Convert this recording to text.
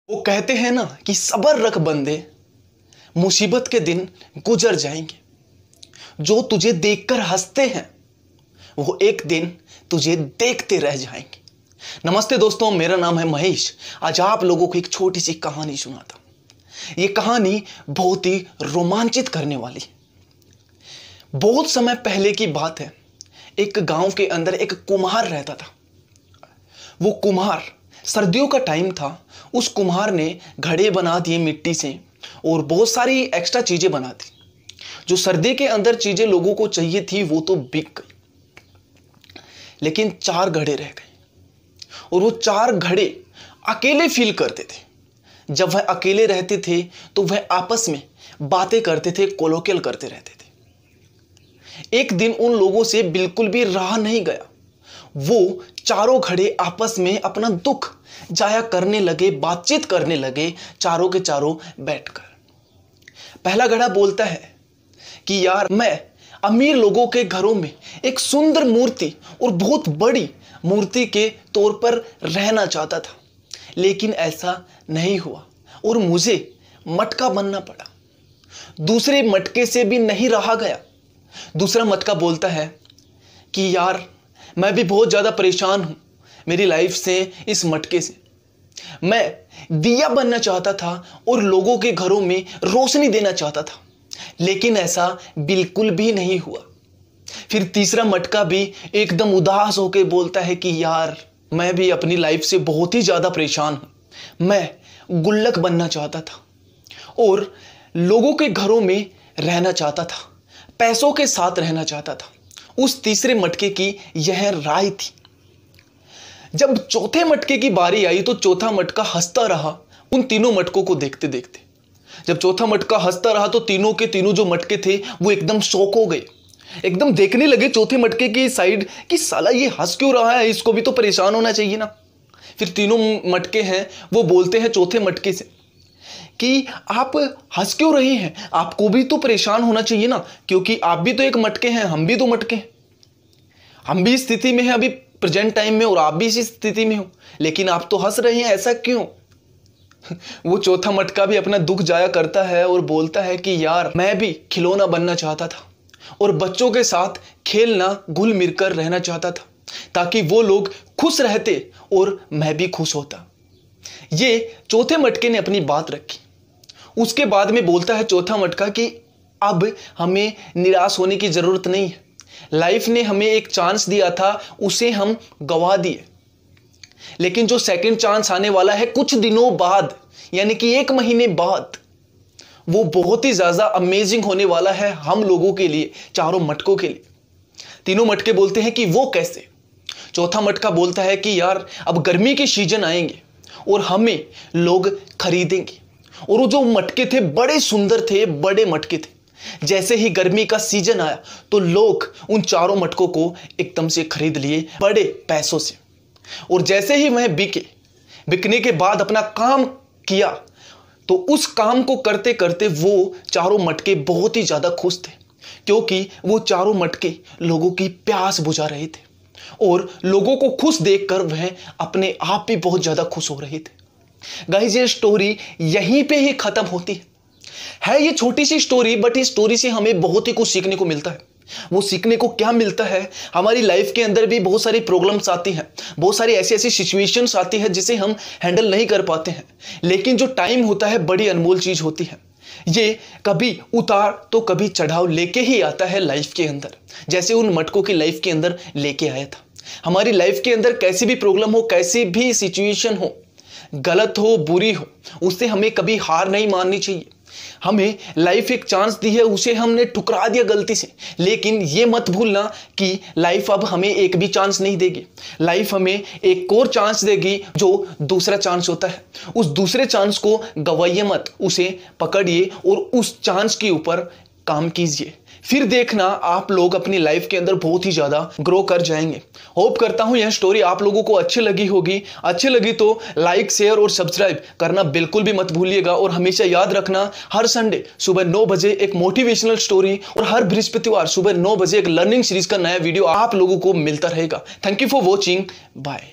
वो कहते हैं ना कि सब्र रख बंदे, मुसीबत के दिन गुजर जाएंगे। जो तुझे देखकर हंसते हैं वो एक दिन तुझे देखते रह जाएंगे। नमस्ते दोस्तों, मेरा नाम है महेश। आज आप लोगों को एक छोटी सी कहानी सुनाता हूं। ये कहानी बहुत ही रोमांचित करने वाली है। बहुत समय पहले की बात है। एक गांव के अंदर एक कुम्हार रहता था। वो कुम्हार, सर्दियों का टाइम था, उस कुम्हार ने घड़े बना दिए मिट्टी से और बहुत सारी एक्स्ट्रा चीजें बना दी। जो सर्दी के अंदर चीजें लोगों को चाहिए थी वो तो बिक गई, लेकिन 4 घड़े रह गए। और वो 4 घड़े अकेले फील करते थे। जब वह अकेले रहते थे तो वह आपस में बातें करते थे, कोलोकियल करते रहते थे। एक दिन उन लोगों से बिल्कुल भी रहा नहीं गया। वो चारों घड़े आपस में अपना दुख जाया करने लगे, बातचीत करने लगे, चारों के चारों बैठकर। पहला घड़ा बोलता है कि यार, मैं अमीर लोगों के घरों में एक सुंदर मूर्ति और बहुत बड़ी मूर्ति के तौर पर रहना चाहता था, लेकिन ऐसा नहीं हुआ और मुझे मटका बनना पड़ा। दूसरे मटके से भी नहीं रहा गया। दूसरा मटका बोलता है कि यार, मैं भी बहुत ज़्यादा परेशान हूँ मेरी लाइफ से, इस मटके से। मैं दिया बनना चाहता था और लोगों के घरों में रोशनी देना चाहता था, लेकिन ऐसा बिल्कुल भी नहीं हुआ। फिर तीसरा मटका भी एकदम उदास होकर बोलता है कि यार, मैं भी अपनी लाइफ से बहुत ही ज़्यादा परेशान हूँ। मैं गुल्लक बनना चाहता था और लोगों के घरों में रहना चाहता था, पैसों के साथ रहना चाहता था। उस तीसरे मटके की यह राय थी। जब चौथे मटके की बारी आई तो चौथा मटका हंसता रहा उन तीनों मटकों को देखते देखते। जब चौथा मटका हंसता रहा तो तीनों के तीनों जो मटके थे वो एकदम शॉक हो गए। एकदम देखने लगे चौथे मटके की साइड कि साला ये हंस क्यों रहा है, इसको भी तो परेशान होना चाहिए ना। फिर तीनों मटके हैं वो बोलते हैं चौथे मटके से कि आप हंस क्यों रहे हैं, आपको भी तो परेशान होना चाहिए ना, क्योंकि आप भी तो एक मटके हैं, हम भी तो मटके हैं। हम भी इस स्थिति में हैं अभी प्रेजेंट टाइम में और आप भी इसी स्थिति में हो, लेकिन आप तो हंस रहे हैं, ऐसा क्यों? वो चौथा मटका भी अपना दुख जाया करता है और बोलता है कि यार, मैं भी खिलौना बनना चाहता था और बच्चों के साथ खेलना, घुल मिल कर रहना चाहता था, ताकि वो लोग खुश रहते और मैं भी खुश होता। ये चौथे मटके ने अपनी बात रखी। उसके बाद में बोलता है चौथा मटका कि अब हमें निराश होने की जरूरत नहीं है। लाइफ ने हमें एक चांस दिया था, उसे हम गवा दिए, लेकिन जो सेकंड चांस आने वाला है कुछ दिनों बाद, यानी कि 1 महीने बाद, वो बहुत ही ज्यादा अमेजिंग होने वाला है हम लोगों के लिए, चारों मटकों के लिए। तीनों मटके बोलते हैं कि वो कैसे? चौथा मटका बोलता है कि यार, अब गर्मी के सीजन आएंगे और हमें लोग खरीदेंगे। और वो जो मटके थे बड़े सुंदर थे, बड़े मटके थे। जैसे ही गर्मी का सीजन आया तो लोग उन चारों मटकों को एकदम से खरीद लिए बड़े पैसों से। और जैसे ही वह बिकने के बाद अपना काम किया तो उस काम को करते करते वो चारों मटके बहुत ही ज्यादा खुश थे, क्योंकि वो चारों मटके लोगों की प्यास बुझा रहे थे और लोगों को खुश देखकर वह अपने आप भी बहुत ज्यादा खुश हो रहे थे। गाइस, ये स्टोरी यहीं पे ही खत्म होती है। ये छोटी सी स्टोरी, बट इस स्टोरी से हमें बहुत ही कुछ सीखने को मिलता है। वो सीखने को क्या मिलता है? हमारी लाइफ के अंदर भी बहुत सारी प्रॉब्लम्स आती हैं, बहुत सारी ऐसी ऐसी सिचुएशंस आती है जिसे हम हैंडल नहीं कर पाते हैं, लेकिन जो टाइम होता है बड़ी अनमोल चीज होती है। ये कभी उतार तो कभी चढ़ाव लेके ही आता है लाइफ के अंदर, जैसे उन मटकों की लाइफ के अंदर लेके आया था। हमारी लाइफ के अंदर कैसी भी प्रॉब्लम हो, कैसी भी सिचुएशन हो, गलत हो, बुरी हो, उससे हमें कभी हार नहीं माननी चाहिए। हमें लाइफ एक चांस दी है, उसे हमने ठुकरा दिया गलती से, लेकिन ये मत भूलना कि लाइफ अब हमें एक भी चांस नहीं देगी। लाइफ हमें एक और चांस देगी, जो दूसरा चांस होता है। उस दूसरे चांस को गवाइए मत, उसे पकड़िए और उस चांस के ऊपर काम कीजिए। फिर देखना आप लोग अपनी लाइफ के अंदर बहुत ही ज्यादा ग्रो कर जाएंगे। होप करता हूं यह स्टोरी आप लोगों को अच्छी लगी होगी। अच्छी लगी तो लाइक, शेयर और सब्सक्राइब करना बिल्कुल भी मत भूलिएगा। और हमेशा याद रखना, हर संडे सुबह 9 बजे एक मोटिवेशनल स्टोरी और हर बृहस्पतिवार सुबह 9 बजे एक लर्निंग सीरीज का नया वीडियो आप लोगों को मिलता रहेगा। Thank you for watching. Bye.